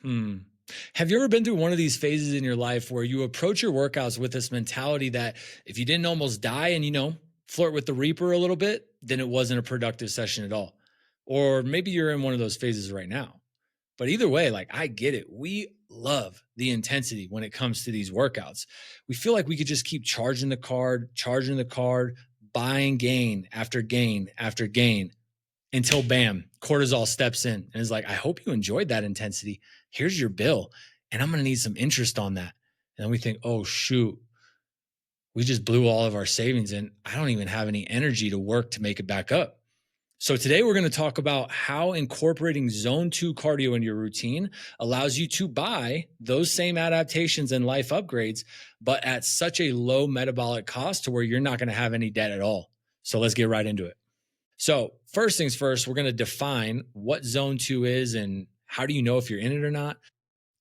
Hmm. Have you ever been through one of these phases in your life where you approach your workouts with this mentality that if you didn't almost die and, flirt with the Reaper a little bit, then it wasn't a productive session at all? Or maybe you're in one of those phases right now. But either way, like I get it. We love the intensity when it comes to these workouts. We feel like we could just keep charging the card, buying gain after gain after gain until bam, cortisol steps in and is like, I hope you enjoyed that intensity. Here's your bill. And I'm going to need some interest on that. And then we think, oh, shoot, we just blew all of our savings and I don't even have any energy to work to make it back up. So today we're going to talk about how incorporating zone 2 cardio into your routine allows you to buy those same adaptations and life upgrades, but at such a low metabolic cost to where you're not going to have any debt at all. So let's get right into it. So, first things first, we're going to define what zone 2 is and how do you know if you're in it or not.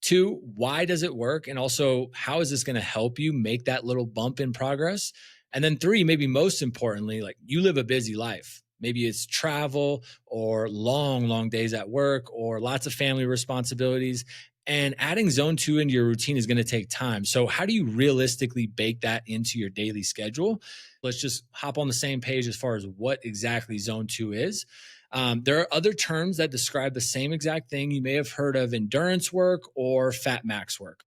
Two, why does it work? And also, how is this going to help you make that little bump in progress? And then three, maybe most importantly, like you live a busy life. Maybe it's travel or long, long days at work or lots of family responsibilities. And adding zone 2 into your routine is going to take time. So, how do you realistically bake that into your daily schedule? Let's just hop on the same page as far as what exactly zone 2 is. There are other terms that describe the same exact thing. You may have heard of endurance work or fat max work.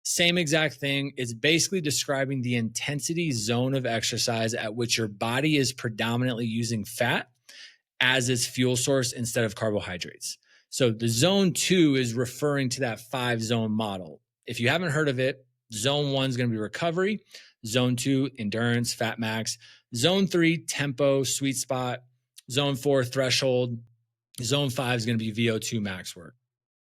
Same exact thing. It's basically describing the intensity zone of exercise at which your body is predominantly using fat as its fuel source instead of carbohydrates. So the zone 2 is referring to that 5 zone model. If you haven't heard of it, zone 1 is going to be recovery, zone 2, endurance, fat max, zone 3, tempo, sweet spot, zone 4, threshold, zone 5 is going to be VO2 max work.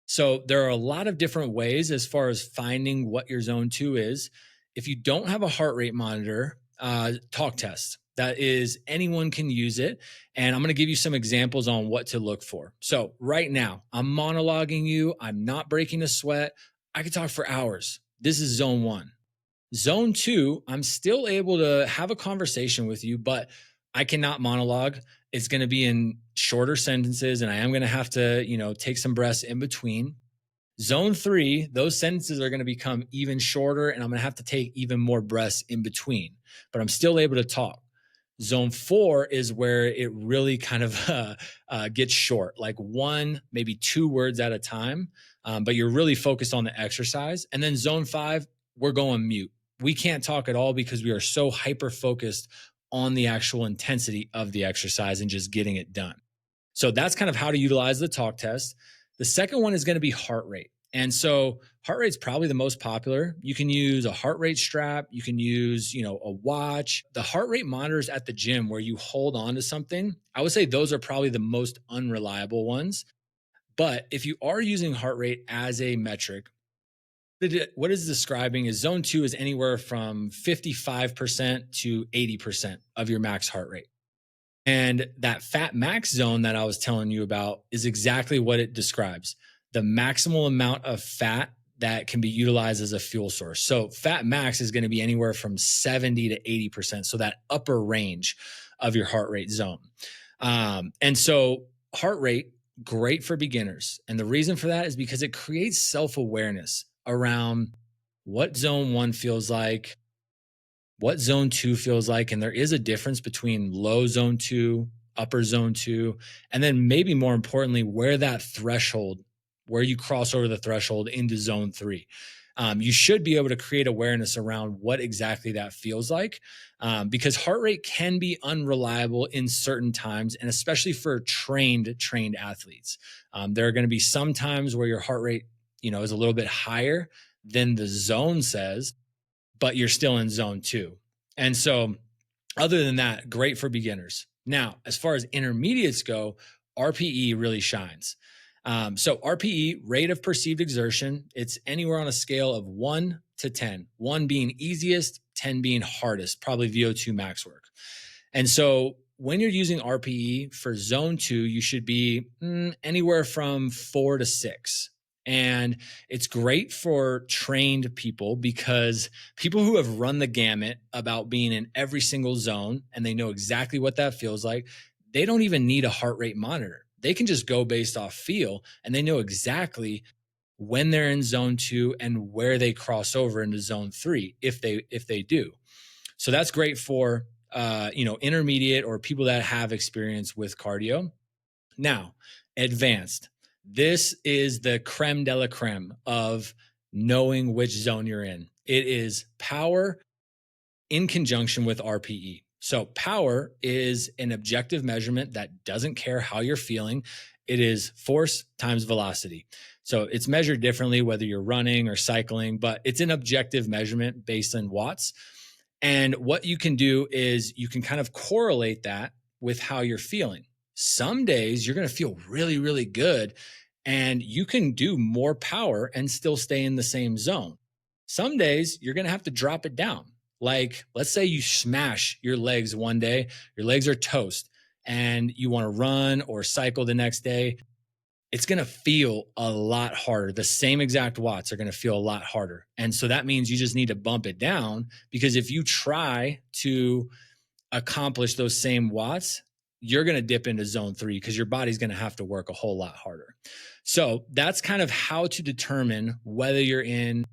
So there are a lot of different ways as far as finding what your zone 2 is. If you don't have a heart rate monitor, talk test. That is, anyone can use it. And I'm going to give you some examples on what to look for. So right now, I'm monologuing you. I'm not breaking a sweat. I could talk for hours. This is zone 1. Zone 2, I'm still able to have a conversation with you, but I cannot monologue. It's going to be in shorter sentences and I am going to have to, take some breaths in between. Zone 3, those sentences are going to become even shorter and I'm going to have to take even more breaths in between, but I'm still able to talk. Zone 4 is where it really kind of gets short, like 1, maybe 2 words at a time, but you're really focused on the exercise. And then zone 5, we're going mute. We can't talk at all because we are so hyper focused on the actual intensity of the exercise and just getting it done. So that's kind of how to utilize the talk test. The second one is going to be heart rate. And so heart rate is probably the most popular. You can use a heart rate strap. You can use, a watch. The heart rate monitors at the gym where you hold on to something, I would say those are probably the most unreliable ones. But if you are using heart rate as a metric, what it's describing is zone 2 is anywhere from 55% to 80% of your max heart rate. And that fat max zone that I was telling you about is exactly what it describes, the maximal amount of fat that can be utilized as a fuel source. So fat max is going to be anywhere from 70 to 80%. So that upper range of your heart rate zone. And so heart rate, great for beginners. And the reason for that is because it creates self-awareness around what zone 1 feels like, what zone 2 feels like. And there is a difference between low zone 2, upper zone 2, and then maybe more importantly, where that threshold, where you cross over the threshold into zone 3. You should be able to create awareness around what exactly that feels like, because heart rate can be unreliable in certain times, and especially for trained athletes. There are going to be some times where your heart rate, is a little bit higher than the zone says, but you're still in zone 2. And so, other than that, great for beginners. Now, as far as intermediates go, RPE really shines. So, RPE, rate of perceived exertion, it's anywhere on a scale of 1 to 10, 1 being easiest, 10 being hardest, probably VO2 max work. And so, when you're using RPE for zone 2, you should be anywhere from 4 to 6. And it's great for trained people because people who have run the gamut about being in every single zone and they know exactly what that feels like, they don't even need a heart rate monitor. They can just go based off feel and they know exactly when they're in zone 2 and where they cross over into zone 3 if they do. So that's great for intermediate or people that have experience with cardio. Now, advanced. This is the creme de la creme of knowing which zone you're in. It is power in conjunction with RPE. So, power is an objective measurement that doesn't care how you're feeling. It is force times velocity. So, it's measured differently whether you're running or cycling, but it's an objective measurement based on watts. And what you can do is you can kind of correlate that with how you're feeling. Some days you're going to feel really, really good and you can do more power and still stay in the same zone. Some days you're going to have to drop it down. Like, let's say you smash your legs one day, your legs are toast, and you want to run or cycle the next day. It's going to feel a lot harder. The same exact watts are going to feel a lot harder. And so that means you just need to bump it down, because if you try to accomplish those same watts, you're going to dip into zone 3 because your body's going to have to work a whole lot harder. So that's kind of how to determine whether you're in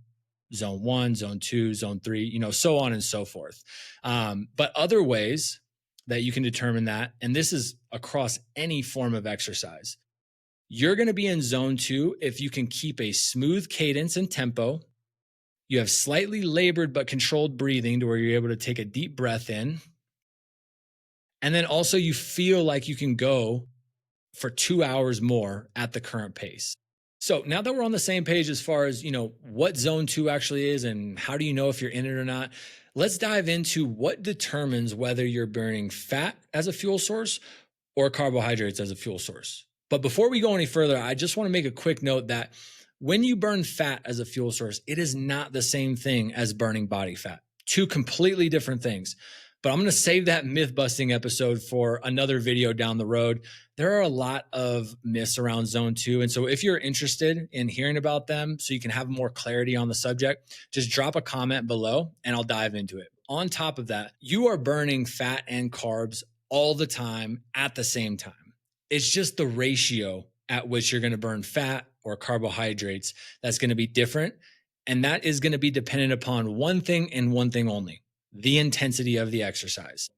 zone 1, zone 2, zone 3, so on and so forth. But other ways that you can determine that, and this is across any form of exercise, you're going to be in zone 2 if you can keep a smooth cadence and tempo. You have slightly labored but controlled breathing to where you're able to take a deep breath in. And then also you feel like you can go for 2 hours more at the current pace. So now that we're on the same page as far as, what zone 2 actually is and how do you know if you're in it or not, let's dive into what determines whether you're burning fat as a fuel source or carbohydrates as a fuel source. But before we go any further, I just want to make a quick note that when you burn fat as a fuel source, it is not the same thing as burning body fat. Two completely different things. But I'm going to save that myth busting episode for another video down the road. There are a lot of myths around zone 2. And so if you're interested in hearing about them so you can have more clarity on the subject, just drop a comment below and I'll dive into it. On top of that, you are burning fat and carbs all the time at the same time. It's just the ratio at which you're going to burn fat or carbohydrates that's going to be different. And that is going to be dependent upon one thing and one thing only: the intensity of the exercise.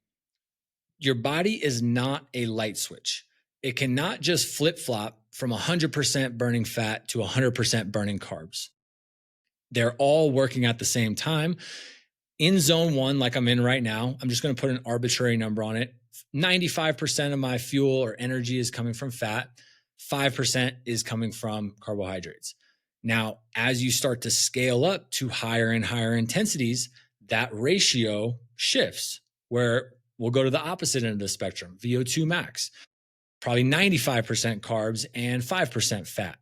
Your body is not a light switch. It cannot just flip-flop from 100% burning fat to 100% burning carbs. They're all working at the same time. In zone 1, like I'm in right now, I'm just going to put an arbitrary number on it. 95% of my fuel or energy is coming from fat. 5% is coming from carbohydrates. Now, as you start to scale up to higher and higher intensities, that ratio shifts, where we'll go to the opposite end of the spectrum, VO2 max, probably 95% carbs and 5% fat.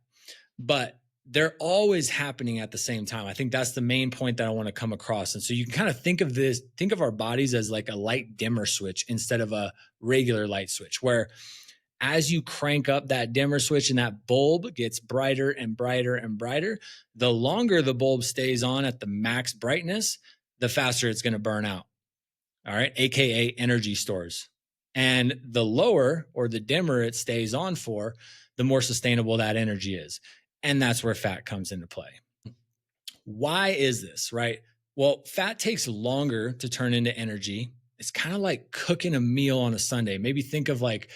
But they're always happening at the same time. I think that's the main point that I want to come across. And so you can kind of think of our bodies as like a light dimmer switch instead of a regular light switch, where as you crank up that dimmer switch and that bulb gets brighter and brighter and brighter, the longer the bulb stays on at the max brightness, the faster it's going to burn out. All right, AKA energy stores. And the lower or the dimmer it stays on for, the more sustainable that energy is. And that's where fat comes into play. Why is this, right? Well, fat takes longer to turn into energy. It's kind of like cooking a meal on a Sunday. Maybe think of like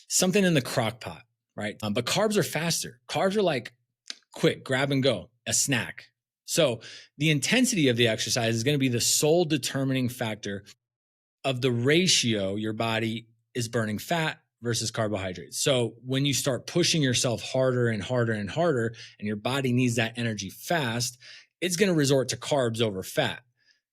something in the crock pot, right? But carbs are faster. Carbs are like quick, grab and go, a snack. So the intensity of the exercise is going to be the sole determining factor of the ratio your body is burning fat versus carbohydrates. So when you start pushing yourself harder and harder and harder, and your body needs that energy fast, it's going to resort to carbs over fat.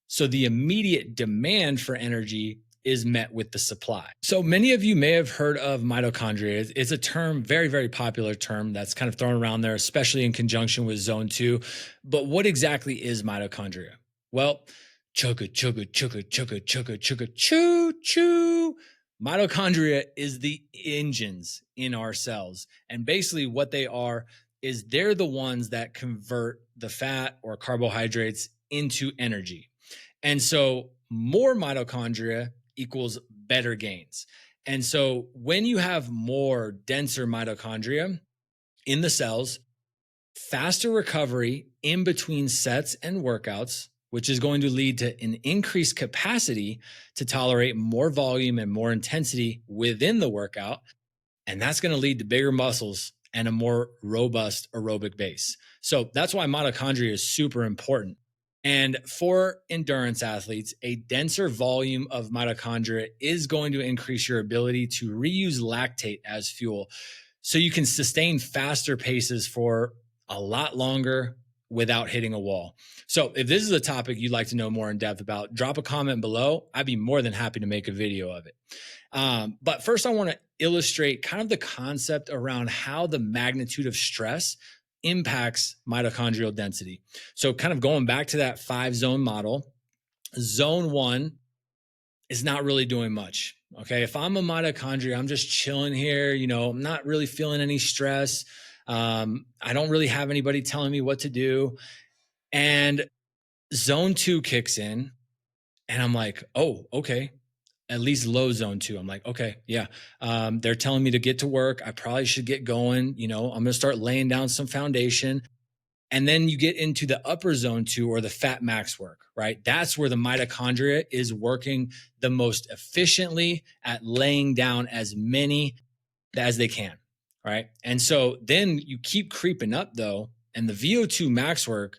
So the immediate demand for energy is met with the supply. So many of you may have heard of mitochondria. It's a term, very, very popular term that's kind of thrown around there, especially in conjunction with zone 2. But what exactly is mitochondria? Well, chugga, chugga, chugga, chugga, chugga, chugga, choo, choo. Mitochondria is the engines in our cells. And basically what they are is they're the ones that convert the fat or carbohydrates into energy. And so more mitochondria equals better gains. And so when you have more denser mitochondria in the cells, Faster recovery in between sets and workouts, which is going to lead to an increased capacity to tolerate more volume and more intensity within the workout. And that's going to lead to bigger muscles and a more robust aerobic base. So that's why mitochondria is super important. And for endurance athletes, a denser volume of mitochondria is going to increase your ability to reuse lactate as fuel. So you can sustain faster paces for a lot longer without hitting a wall. So if this is a topic you'd like to know more in depth about, drop a comment below. I'd be more than happy to make a video of it. But first, I want to illustrate kind of the concept around how the magnitude of stress impacts mitochondrial density. So, kind of going back to that 5 zone model, zone one is not really doing much. Okay. If I'm a mitochondria, I'm just chilling here, I'm not really feeling any stress. I don't really have anybody telling me what to do. And zone two kicks in, and I'm like, oh, okay, at least low zone two. I'm like, okay, yeah. They're telling me to get to work. I probably should get going. I'm going to start laying down some foundation. And then you get into the upper zone two, or the fat max work, right? That's where the mitochondria is working the most efficiently at laying down as many as they can, right? And so then you keep creeping up though, and the VO2 max work,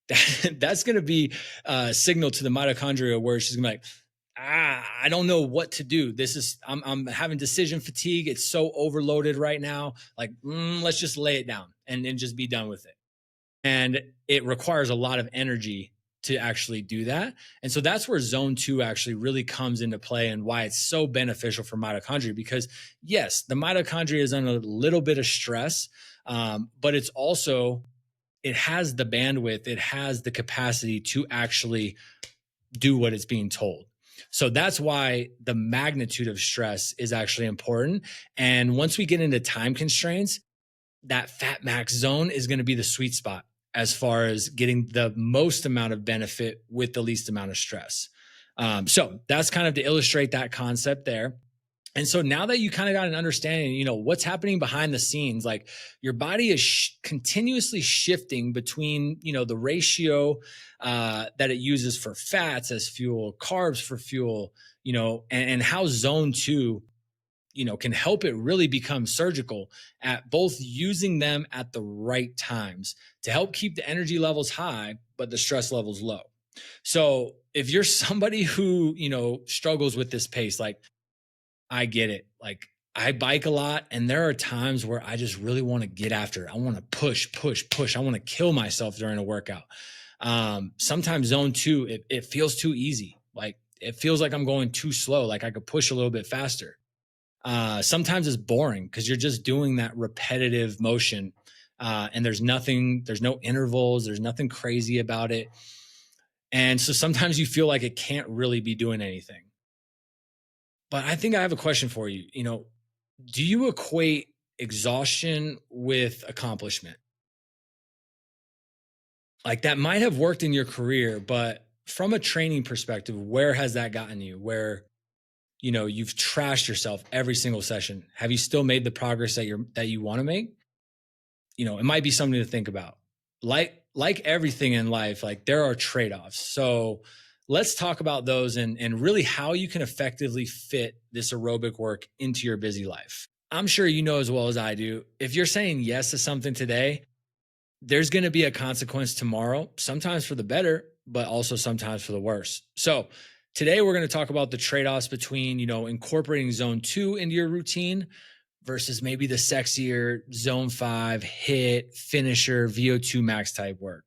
that's going to be a signal to the mitochondria where she's going to be like, I don't know what to do. I'm having decision fatigue. It's so overloaded right now. Like, let's just lay it down and just be done with it. And it requires a lot of energy to actually do that. And so that's where zone two actually really comes into play, and why it's so beneficial for mitochondria. Because yes, the mitochondria is under a little bit of stress, but it has the bandwidth, it has the capacity to actually do what it's being told. So that's why the magnitude of stress is actually important. And once we get into time constraints, that fat max zone is going to be the sweet spot as far as getting the most amount of benefit with the least amount of stress. So that's kind of to illustrate that concept there. And so now that you kind of got an understanding, what's happening behind the scenes, like your body is continuously shifting between, the ratio that it uses for fats as fuel, carbs for fuel, and how zone two, can help it really become surgical at both using them at the right times to help keep the energy levels high, but the stress levels low. So if you're somebody who, struggles with this pace, like, I get it. Like, I bike a lot, and there are times where I just really want to get after it. I want to push, push, push. I want to kill myself during a workout. Sometimes zone two, it feels too easy. Like, it feels like I'm going too slow. Like I could push a little bit faster. Sometimes it's boring because you're just doing that repetitive motion. And there's no intervals. There's nothing crazy about it. And so sometimes you feel like it can't really be doing anything. But I think I have a question for you. Do you equate exhaustion with accomplishment? Like, that might have worked in your career, but from a training perspective, where has that gotten you? Where, you've trashed yourself every single session. Have you still made the progress that you want to make? It might be something to think about. Like everything in life, like, there are trade-offs. So let's talk about those, and really how you can effectively fit this aerobic work into your busy life. I'm sure you know as well as I do, if you're saying yes to something today, there's going to be a consequence tomorrow, sometimes for the better, but also sometimes for the worse. So today we're going to talk about the trade-offs between, incorporating zone two into your routine versus maybe the sexier zone 5 HIIT finisher VO2 max type work.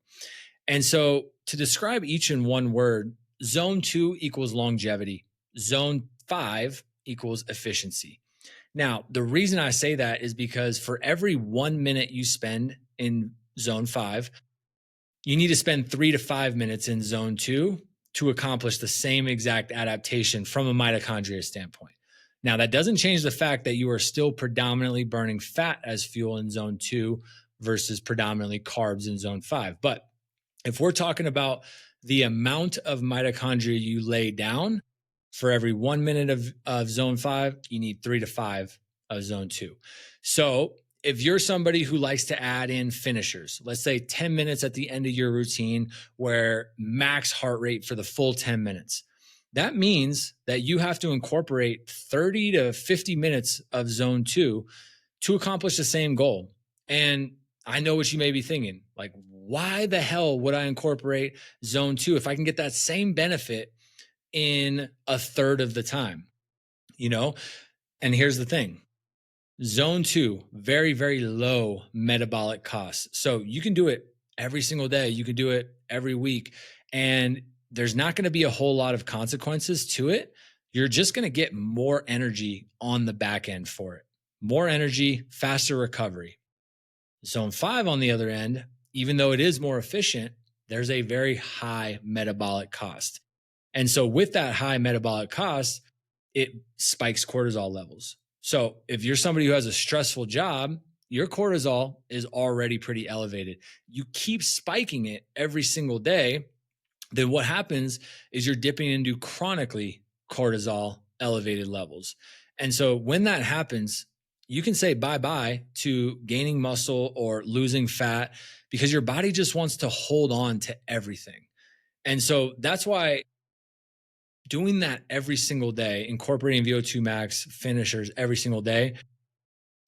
And so to describe each in one word, zone 2 equals longevity. Zone 5 equals efficiency. Now, the reason I say that is because for every 1 minute you spend in zone 5, you need to spend 3 to 5 minutes in zone 2 to accomplish the same exact adaptation from a mitochondria standpoint. Now, that doesn't change the fact that you are still predominantly burning fat as fuel in zone 2 versus predominantly carbs in zone 5. But if we're talking about the amount of mitochondria you lay down, for every 1 minute of zone 5, you need 3 to 5 of zone 2. So if you're somebody who likes to add in finishers, let's say 10 minutes at the end of your routine where max heart rate for the full 10 minutes, that means that you have to incorporate 30 to 50 minutes of zone two to accomplish the same goal. And I know what you may be thinking, like, why the hell would I incorporate zone two if I can get that same benefit in a third of the time? You know, and here's the thing. Zone two, very, very low metabolic costs. So you can do it every single day. You can do it every week. And there's not going to be a whole lot of consequences to it. You're just going to get more energy on the back end for it. More energy, faster recovery. Zone five, on the other end, even though it is more efficient, there's a very high metabolic cost. And so with that high metabolic cost, it spikes cortisol levels. So if you're somebody who has a stressful job, your cortisol is already pretty elevated. You keep spiking it every single day, then what happens is you're dipping into chronically cortisol elevated levels. And so when that happens, you can say bye-bye to gaining muscle or losing fat because your body just wants to hold on to everything. And so that's why doing that every single day, incorporating VO2 max finishers every single day,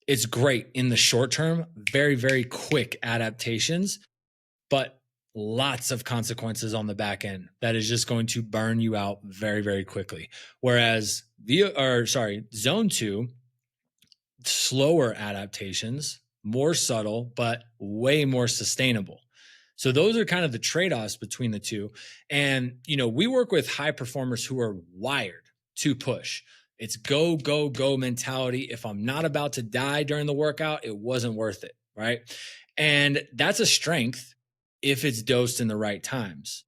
it's great in the short term, very, very quick adaptations, but lots of consequences on the back end that is just going to burn you out very, very quickly. Whereas zone two, slower adaptations, more subtle, but way more sustainable. So those are kind of the trade-offs between the two. And, we work with high performers who are wired to push. It's go, go, go mentality. If I'm not about to die during the workout, it wasn't worth it, right? And that's a strength if it's dosed in the right times.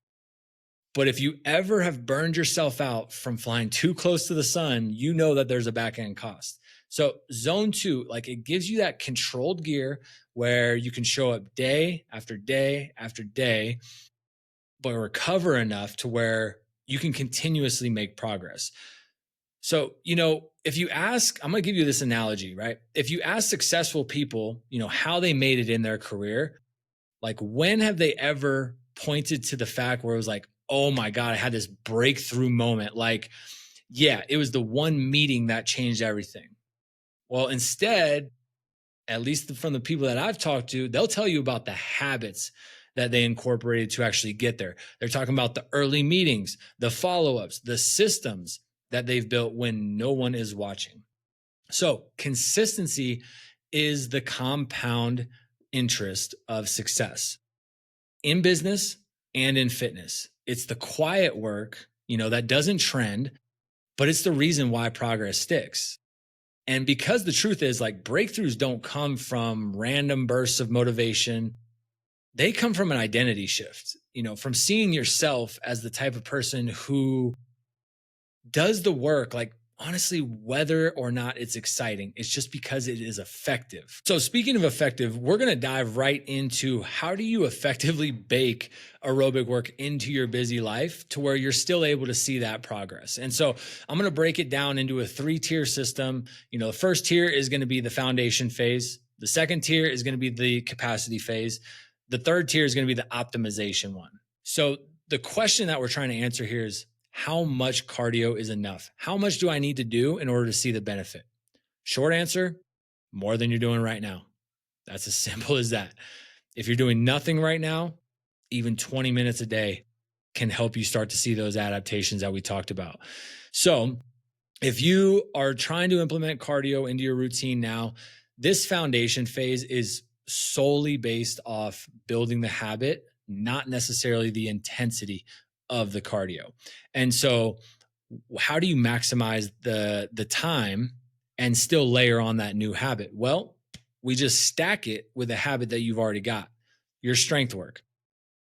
But if you ever have burned yourself out from flying too close to the sun, you know that there's a back end cost. So zone two, like, it gives you that controlled gear where you can show up day after day after day, but recover enough to where you can continuously make progress. So, if you ask, I'm going to give you this analogy, right? If you ask successful people, how they made it in their career, like, when have they ever pointed to the fact where it was like, oh my God, I had this breakthrough moment? Like, yeah, it was the one meeting that changed everything. Well, instead, at least from the people that I've talked to, they'll tell you about the habits that they incorporated to actually get there. They're talking about the early meetings, the follow-ups, the systems that they've built when no one is watching. So consistency is the compound interest of success in business and in fitness. It's the quiet work, that doesn't trend, but it's the reason why progress sticks. And because the truth is, like, breakthroughs don't come from random bursts of motivation. They come from an identity shift, from seeing yourself as the type of person who does the work, like, honestly, whether or not it's exciting, it's just because it is effective. So speaking of effective, we're going to dive right into how do you effectively bake aerobic work into your busy life to where you're still able to see that progress. And so I'm going to break it down into a 3-tier system. The first tier is going to be the foundation phase. The second tier is going to be the capacity phase. The third tier is going to be the optimization one. So the question that we're trying to answer here is, how much cardio is enough? How much do I need to do in order to see the benefit? Short answer, more than you're doing right now. That's as simple as that. If you're doing nothing right now, even 20 minutes a day can help you start to see those adaptations that we talked about. So if you are trying to implement cardio into your routine now, this foundation phase is solely based off building the habit, not necessarily the intensity of the cardio. And so how do you maximize the time and still layer on that new habit? Well, we just stack it with a habit that you've already got, your strength work.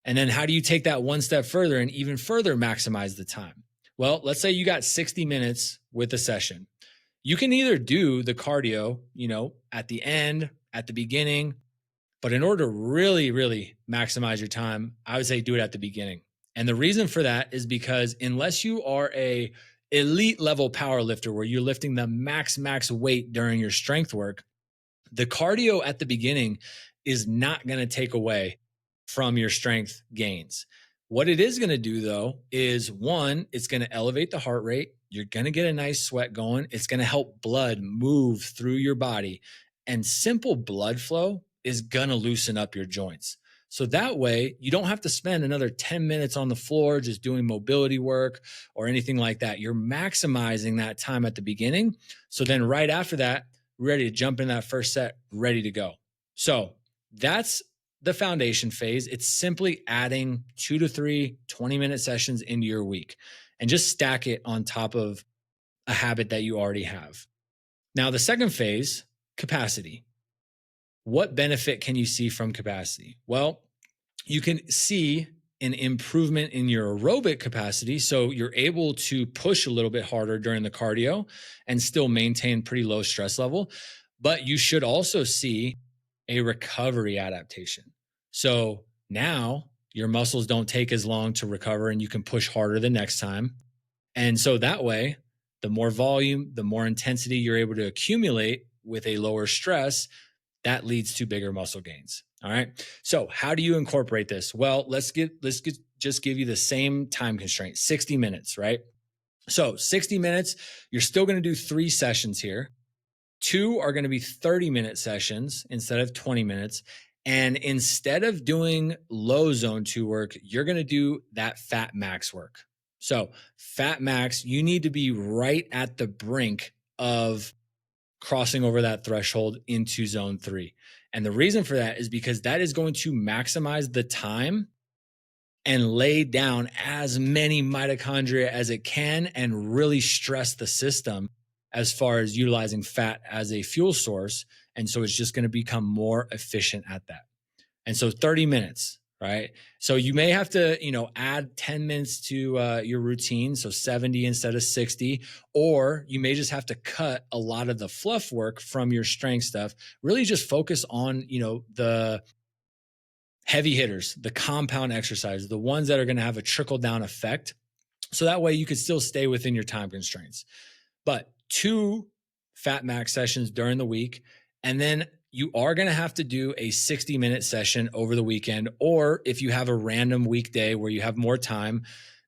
And then how do you take that one step further and even further maximize the time? Well, let's say you got 60 minutes with a session. You can either do the cardio, at the end, at the beginning, but in order to really, really maximize your time, I would say do it at the beginning. And the reason for that is because unless you are a elite level power lifter where you're lifting the max weight during your strength work, The cardio at the beginning is not going to take away from your strength gains. What it is going to do though is one, it's going to elevate the heart rate. You're going to get a nice sweat going. It's going to help blood move through your body. And simple blood flow is going to loosen up your joints. So that way, you don't have to spend another 10 minutes on the floor just doing mobility work or anything like that. You're maximizing that time at the beginning. So then right after that, ready to jump in that first set, ready to go. So that's the foundation phase. It's simply adding 2 to 3 20-minute sessions into your week and just stack it on top of a habit that you already have. Now, the second phase, capacity. What benefit can you see from capacity? Well, you can see an improvement in your aerobic capacity. So you're able to push a little bit harder during the cardio and still maintain pretty low stress level. But you should also see a recovery adaptation. So now your muscles don't take as long to recover and you can push harder the next time. And so that way, the more volume, the more intensity you're able to accumulate with a lower stress, that leads to bigger muscle gains. All right. So how do you incorporate this? Well, just give you the same time constraint, 60 minutes, right? So 60 minutes, you're still going to do 3 sessions here. 2 are going to be 30-minute sessions instead of 20 minutes. And instead of doing low zone 2 work, you're going to do that fat max work. So fat max, you need to be right at the brink of crossing over that threshold into zone 3. And the reason for that is because that is going to maximize the time and lay down as many mitochondria as it can and really stress the system as far as utilizing fat as a fuel source. And so it's just going to become more efficient at that. And so 30 minutes, right? So you may have to, add 10 minutes to your routine. So 70 instead of 60, or you may just have to cut a lot of the fluff work from your strength stuff. Really just focus on, the heavy hitters, the compound exercises, the ones that are going to have a trickle down effect. So that way you could still stay within your time constraints. But 2 fat max sessions during the week. And then you are going to have to do a 60-minute session over the weekend. Or if you have a random weekday where you have more time,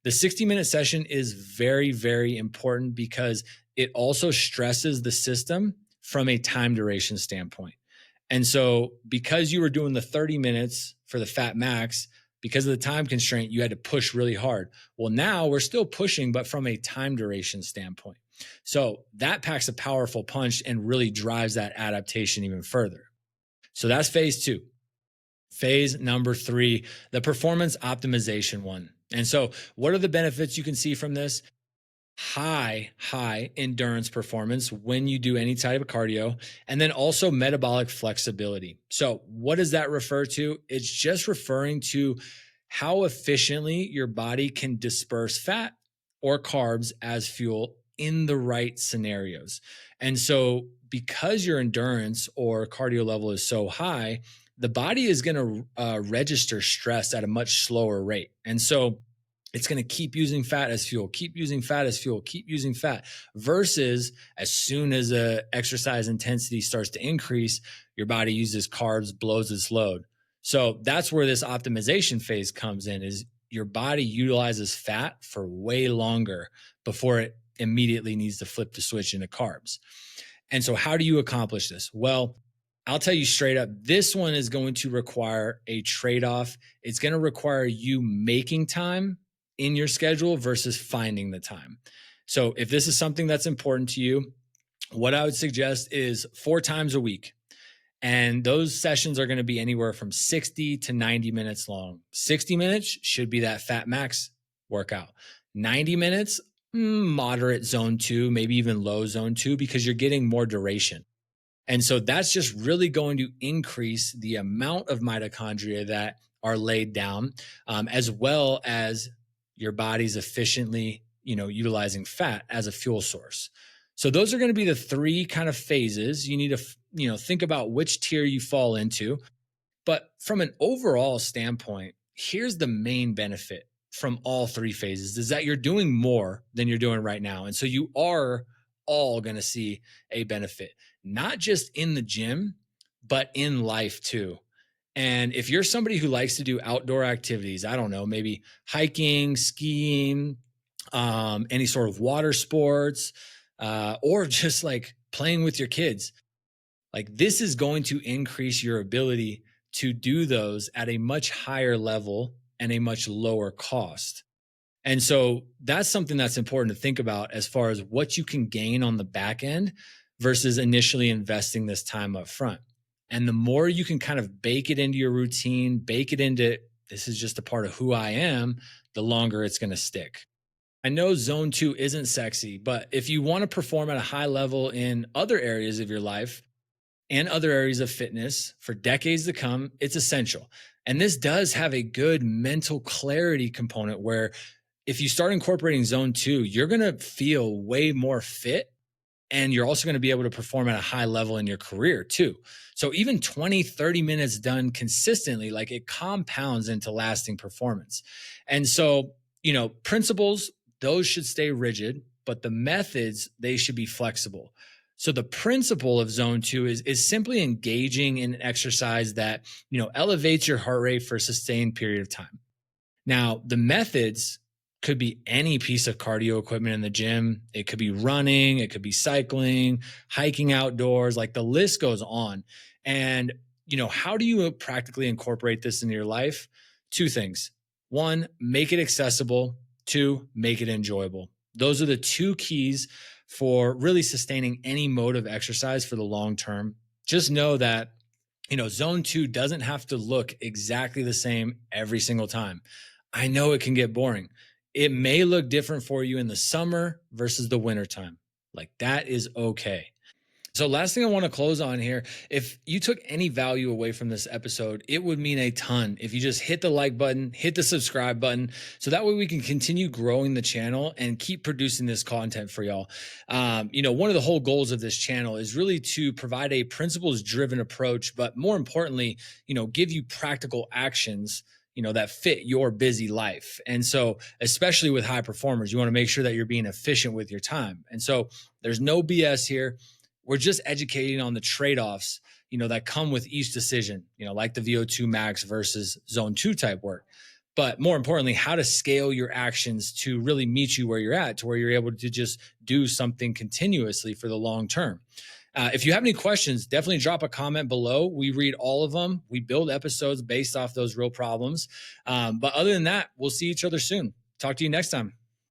the 60-minute session is very, very important because it also stresses the system from a time duration standpoint. And so because you were doing the 30 minutes for the fat max, because of the time constraint, you had to push really hard. Well, now we're still pushing, but from a time duration standpoint. So that packs a powerful punch and really drives that adaptation even further. So that's phase 2. Phase number 3, the performance optimization one. And so what are the benefits you can see from this? High endurance performance when you do any type of cardio, and then also metabolic flexibility. So what does that refer to? It's just referring to how efficiently your body can disperse fat or carbs as fuel in the right scenarios. And so because your endurance or cardio level is so high, the body is going to register stress at a much slower rate. And so it's going to keep using fat as fuel, keep using fat as fuel, keep using fat, versus as soon as exercise intensity starts to increase, your body uses carbs, blows its load. So that's where this optimization phase comes in, is your body utilizes fat for way longer before it immediately needs to flip the switch into carbs. And so how do you accomplish this? Well, I'll tell you straight up, this one is going to require a trade-off. It's going to require you making time in your schedule versus finding the time. So if this is something that's important to you, what I would suggest is 4 times a week. And those sessions are going to be anywhere from 60 to 90 minutes long. 60 minutes should be that fat max workout. 90 minutes, moderate zone 2, maybe even low zone 2, because you're getting more duration. And so that's just really going to increase the amount of mitochondria that are laid down, as well as your body's efficiently, utilizing fat as a fuel source. So those are going to be the 3 kind of phases. You need to, think about which tier you fall into. But from an overall standpoint, here's the main benefit from all 3 phases, is that you're doing more than you're doing right now. And so you are all going to see a benefit, not just in the gym, but in life too. And if you're somebody who likes to do outdoor activities, I don't know, maybe hiking, skiing, any sort of water sports, or just like playing with your kids, like this is going to increase your ability to do those at a much higher level and a much lower cost. And so that's something that's important to think about as far as what you can gain on the back end versus initially investing this time up front. And the more you can kind of bake it into your routine, bake it into this is just a part of who I am, the longer it's going to stick. I know zone two isn't sexy, but if you want to perform at a high level in other areas of your life and other areas of fitness for decades to come, it's essential. And this does have a good mental clarity component where if you start incorporating zone two, you're going to feel way more fit and you're also going to be able to perform at a high level in your career too. So even 20, 30 minutes done consistently, like it compounds into lasting performance. And so, principles, those should stay rigid, but the methods, they should be flexible. So the principle of zone two is simply engaging in an exercise that, elevates your heart rate for a sustained period of time. Now, the methods could be any piece of cardio equipment in the gym. It could be running, it could be cycling, hiking outdoors, like the list goes on. And, how do you practically incorporate this into your life? Two things. One, make it accessible. Two, make it enjoyable. Those are the two keys for really sustaining any mode of exercise for the long term. Just know that zone two doesn't have to look exactly the same every single time. I know it can get boring. It may look different for you in the summer versus the winter time. Like that is okay. So, last thing I want to close on here, if you took any value away from this episode, it would mean a ton if you just hit the like button, hit the subscribe button, so that way we can continue growing the channel and keep producing this content for y'all. One of the whole goals of this channel is really to provide a principles driven approach, but more importantly, give you practical actions that fit your busy life. And so, especially with high performers, you want to make sure that you're being efficient with your time. And so, there's no BS here. We're just educating on the trade-offs, that come with each decision, like the VO2 max versus zone two type work. But more importantly, how to scale your actions to really meet you where you're at, to where you're able to just do something continuously for the long term. If you have any questions, definitely drop a comment below. We read all of them. We build episodes based off those real problems. But other than that, we'll see each other soon. Talk to you next time.